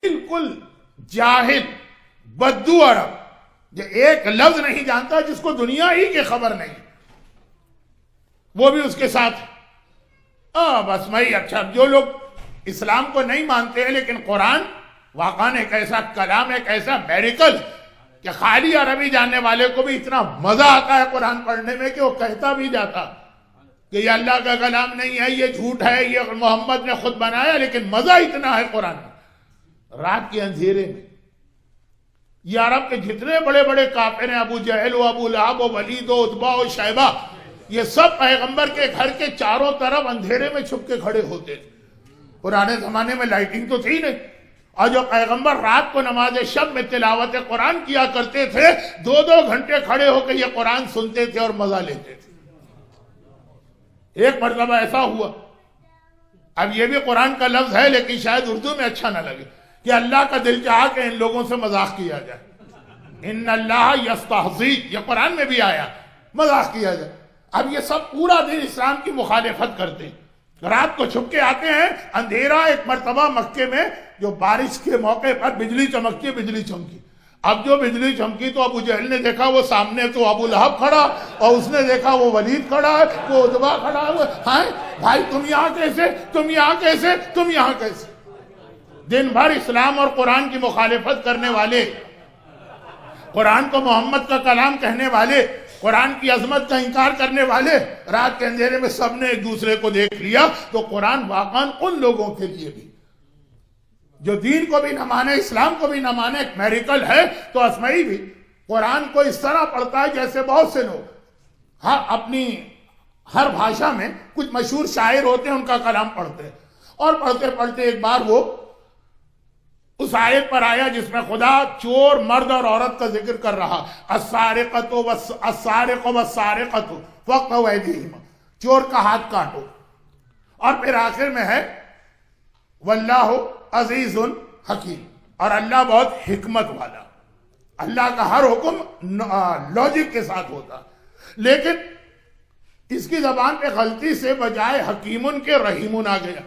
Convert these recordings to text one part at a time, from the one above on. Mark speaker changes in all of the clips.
Speaker 1: بالکل جاہل بدو عرب جو ایک لفظ نہیں جانتا، جس کو دنیا ہی کی خبر نہیں، وہ بھی اس کے ساتھ بس میں اچھا جو لوگ اسلام کو نہیں مانتے ہیں لیکن قرآن واقعاً ایک ایسا کلام، ایک ایسا میریکل کہ خالی عربی جاننے والے کو بھی اتنا مزہ آتا ہے قرآن پڑھنے میں کہ وہ کہتا بھی جاتا کہ یہ اللہ کا کلام نہیں ہے، یہ جھوٹ ہے، یہ محمد نے خود بنایا، لیکن مزہ اتنا ہے قرآن میں۔ رات کے اندھیرے میں یہ عرب کے جتنے بڑے بڑے کافر ہیں، ابو جہل و ابو لہب و ولید و عتبہ و شیبہ، یہ سب پیغمبر کے گھر کے چاروں طرف اندھیرے میں چھپ کے کھڑے ہوتے تھے۔ پرانے زمانے میں لائٹنگ تو تھی نہیں، اور جو پیغمبر رات کو نماز شب میں تلاوت قرآن کیا کرتے تھے، 2 گھنٹے کھڑے ہو کے یہ قرآن سنتے تھے اور مزہ لیتے تھے۔ ایک مرتبہ ایسا ہوا، اب یہ بھی قرآن کا لفظ ہے لیکن شاید اردو میں اچھا نہ لگے، کہ اللہ کا دل چاہا کہ ان لوگوں سے مذاق کیا جائے، ان اللہ یستہزی، یہ قرآن میں بھی آیا، مذاق کیا جائے۔ اب یہ سب پورا دن اسلام کی مخالفت کرتے ہیں، رات کو چھپ کے آتے ہیں، اندھیرا۔ ایک مرتبہ مکے میں جو بارش کے موقع پر بجلی چمکتی، بجلی چمکی، اب جو بجلی چمکی تو ابو جہل نے دیکھا وہ سامنے تو ابو لہب کھڑا، اور اس نے دیکھا وہ ولید کھڑا ہے، وہ عتبہ کھڑا ہے، ہاں بھائی تم یہاں کیسے، تم یہاں کیسے، تم یہاں کیسے؟ دن بھر اسلام اور قرآن کی مخالفت کرنے والے، قرآن کو محمد کا کلام کہنے والے، قرآن کی عظمت کا انکار کرنے والے، رات کے اندھیرے میں سب نے ایک دوسرے کو دیکھ لیا۔ تو قرآن واقعاً ان لوگوں کے لیے بھی جو دین کو بھی نہ مانے، اسلام کو بھی نہ مانے، ایک میریکل ہے۔ تو اسمعی بھی قرآن کو اس طرح پڑھتا ہے جیسے بہت سے لوگ اپنی ہر بھاشا میں کچھ مشہور شاعر ہوتے ہیں، ان کا کلام پڑھتے ہیں، اور پڑھتے پڑھتے ایک بار وہ اس آیت پر آیا جس میں خدا چور مرد اور عورت کا ذکر کر رہا، السارقۃ والسارقۃ فاقطعوا ایدیہما، چور کا ہاتھ کاٹو، اور پھر آخر میں ہے واللہ عزیز حکیم، اور اللہ بہت حکمت والا، اللہ کا ہر حکم لاجک کے ساتھ ہوتا۔ لیکن اس کی زبان پہ غلطی سے بجائے حکیمن کے رحیمن آ گیا،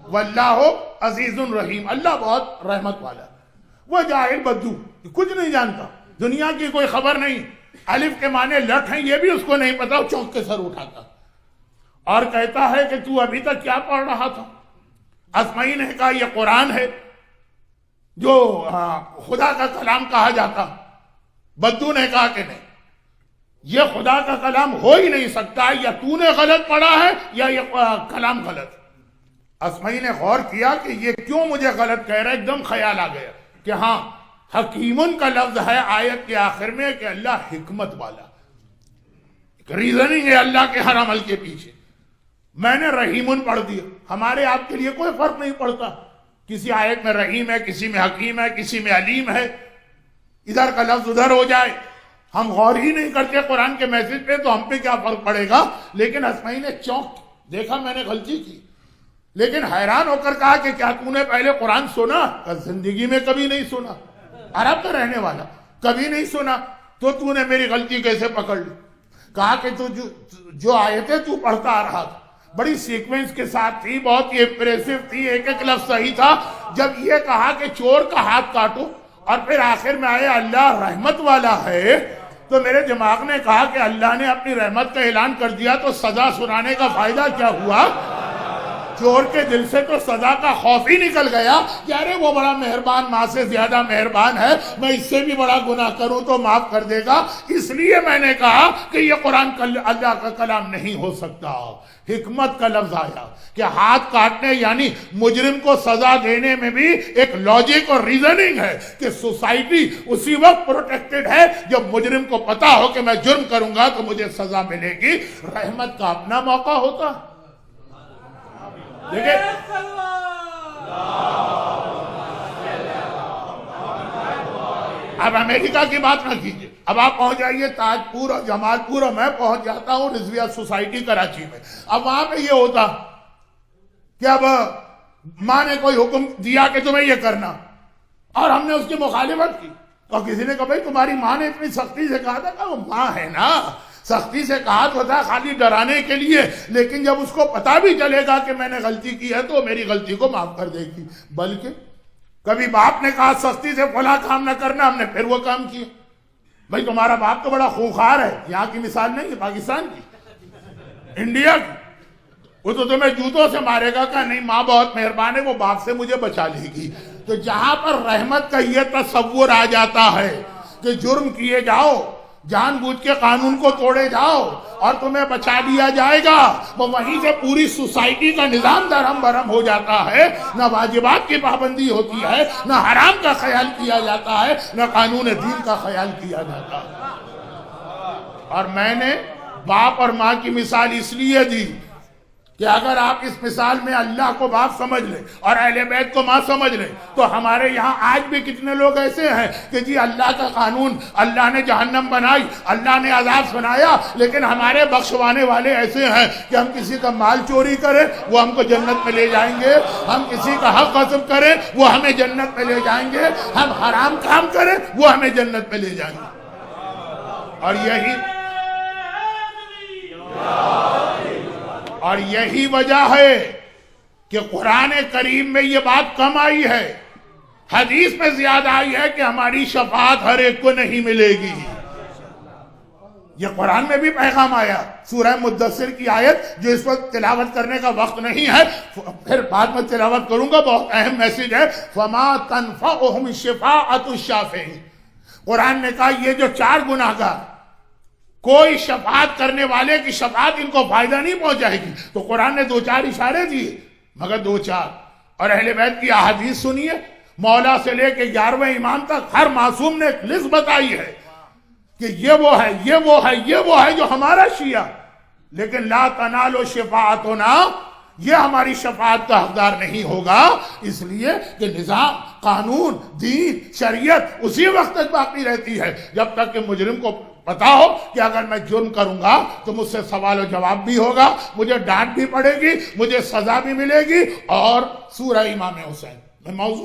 Speaker 1: واللہ عزیز رحیم، اللہ بہت رحمت والا۔ وہ جاہل بدو کچھ نہیں جانتا، دنیا کی کوئی خبر نہیں، الف کے معنی لٹ ہیں یہ بھی اس کو نہیں پتا، چونک کے سر اٹھاتا اور کہتا ہے کہ تو ابھی تک کیا پڑھ رہا تھا؟ اسمعی نے کہا یہ قرآن ہے جو خدا کا کلام کہا جاتا۔ بدو نے کہا کہ نہیں، یہ خدا کا کلام ہو ہی نہیں سکتا، یا تو نے غلط پڑھا ہے یا یہ کلام غلط۔ اسمعی نے غور کیا کہ یہ کیوں مجھے غلط کہہ رہا ہے، ایک دم خیال آ گیا کہ ہاں حکیمن کا لفظ ہے آیت کے آخر میں کہ اللہ حکمت والا، ریزننگ ہے اللہ کے ہر عمل کے پیچھے۔ میں نے رحیمن پڑھ دیا، ہمارے آپ کے لیے کوئی فرق نہیں پڑتا، کسی آیت میں رحیم ہے، کسی میں حکیم ہے، کسی میں علیم ہے، ادھر کا لفظ ادھر ہو جائے، ہم غور ہی نہیں کرتے قرآن کے میسج پہ، تو ہم پہ کیا فرق پڑے گا؟ لیکن اسمعی نے چونک دیکھا میں نے غلطی کی، لیکن حیران ہو کر کہا کہ کیا تو نے پہلے قرآن سنا؟ زندگی میں کبھی نہیں سنا، عرب کا رہنے والا، کبھی نہیں سنا، تو نے میری غلطی کیسے پکڑ لی؟ کہا کہ تو جو آیتیں تو پڑھتا آ رہا تھا بڑی سیکوینس کے ساتھ تھی، بہت ہی امپریسو تھی، ایک ایک لفظ صحیح تھا۔ جب یہ کہا کہ چور کا ہاتھ کاٹو اور پھر آخر میں آیا اللہ رحمت والا ہے، تو میرے دماغ نے کہا کہ اللہ نے اپنی رحمت کا اعلان کر دیا تو سزا سنانے کا فائدہ کیا ہوا؟ چور کے دل سے تو سزا کا خوف ہی نکل گیا کہ ارے وہ بڑا مہربان، ماں سے زیادہ مہربان ہے، میں اس سے بھی بڑا گناہ کروں تو معاف کر دے گا۔ اس لیے میں نے کہا کہ یہ قرآن اللہ کا کلام نہیں ہو سکتا۔ حکمت کا لفظ آیا کہ ہاتھ کاٹنے یعنی مجرم کو سزا دینے میں بھی ایک لاجک اور ریزننگ ہے کہ سوسائٹی اسی وقت پروٹیکٹڈ ہے جب مجرم کو پتا ہو کہ میں جرم کروں گا تو مجھے سزا ملے گی۔ رحمت کا اپنا موقع ہوتا۔ دیکھیں اب امریکہ کی بات نہ کیجئے، اب آپ پہنچ جائیے تاج پور اور جمال پور، اور میں پہنچ جاتا ہوں رضویہ سوسائٹی کراچی میں۔ اب وہاں پہ یہ ہوتا کہ اب ماں نے کوئی حکم دیا کہ تمہیں یہ کرنا، اور ہم نے اس کی مخالفت کی، اور کسی نے کہا بھائی تمہاری ماں نے اتنی سختی سے کہا تھا، کہ وہ ماں ہے نا، سختی سے کہا تو تھا خالی ڈرانے کے لیے، لیکن جب اس کو پتا بھی چلے گا کہ میں نے غلطی کی ہے تو میری غلطی کو معاف کر دے گی۔ بلکہ کبھی باپ نے کہا سختی سے فلاں کام نہ کرنا، ہم نے پھر وہ کام کیا۔ بھائی تمہارا باپ تو بڑا خونخوار ہے، یہاں کی مثال نہیں ہے، پاکستان کی، انڈیا کی، وہ تو تمہیں جوتوں سے مارے گا کہ نہیں ماں بہت مہربان ہے، وہ باپ سے مجھے بچا لے گی۔ تو جہاں پر رحمت کا یہ تصور آ جاتا ہے کہ جرم کیے جاؤ، جان بوجھ کے قانون کو توڑے جاؤ اور تمہیں بچا دیا جائے گا، وہ وہیں سے پوری سوسائٹی کا نظام درہم برہم ہو جاتا ہے، نہ واجبات کی پابندی ہوتی ہے، نہ حرام کا خیال کیا جاتا ہے، نہ قانون دین کا خیال کیا جاتا ہے۔ اور میں نے باپ اور ماں کی مثال اس لیے دی کہ اگر آپ اس مثال میں اللہ کو باپ سمجھ لیں اور اہل بیت کو ماں سمجھ لیں تو ہمارے یہاں آج بھی کتنے لوگ ایسے ہیں کہ جی اللہ کا قانون، اللہ نے جہنم بنائی، اللہ نے عذاب سنایا، لیکن ہمارے بخشوانے والے ایسے ہیں کہ ہم کسی کا مال چوری کریں وہ ہم کو جنت میں لے جائیں گے، ہم کسی کا حق غصب کریں وہ ہمیں جنت میں لے جائیں گے، ہم حرام کام کریں وہ ہمیں جنت میں لے جائیں گے۔ اور یہی وجہ ہے کہ قرآن کریم میں یہ بات کم آئی ہے، حدیث میں زیادہ آئی ہے کہ ہماری شفاعت ہر ایک کو نہیں ملے گی۔ یہ قرآن میں بھی پیغام آیا، سورہ مدثر کی آیت جو اس وقت تلاوت کرنے کا وقت نہیں ہے، پھر بعد میں تلاوت کروں گا، بہت اہم میسج ہے، فَمَا تَنْفَعُهُمْ شِفَاعَةُ الشَّافِعِينَ۔ قرآن نے کہا یہ جو 4 گناہگار، کوئی شفاعت کرنے والے کی شفاعت ان کو فائدہ نہیں پہنچائے گی۔ تو قرآن نے 2-4 اشارے دیے، مگر 2-4، اور اہل بیت کی احادیث سنیے، مولا سے لے کے 11ویں امام تک ہر معصوم نے ایک لسٹ بتائی ہے کہ یہ وہ ہے، یہ وہ ہے، یہ وہ ہے جو ہمارا شیعہ، لیکن لا تنالوا شفاعتنا، یہ ہماری شفاعت کا حقدار نہیں ہوگا، اس لیے کہ نظام، قانون، دین، شریعت اسی وقت تک باقی رہتی ہے جب تک کہ مجرم کو پتا ہو کہ اگر میں جرم کروں گا تو مجھ سے سوال و جواب بھی ہوگا، مجھے ڈانٹ بھی پڑے گی، مجھے سزا بھی ملے گی۔ اور سورہ امام حسین میں موضوع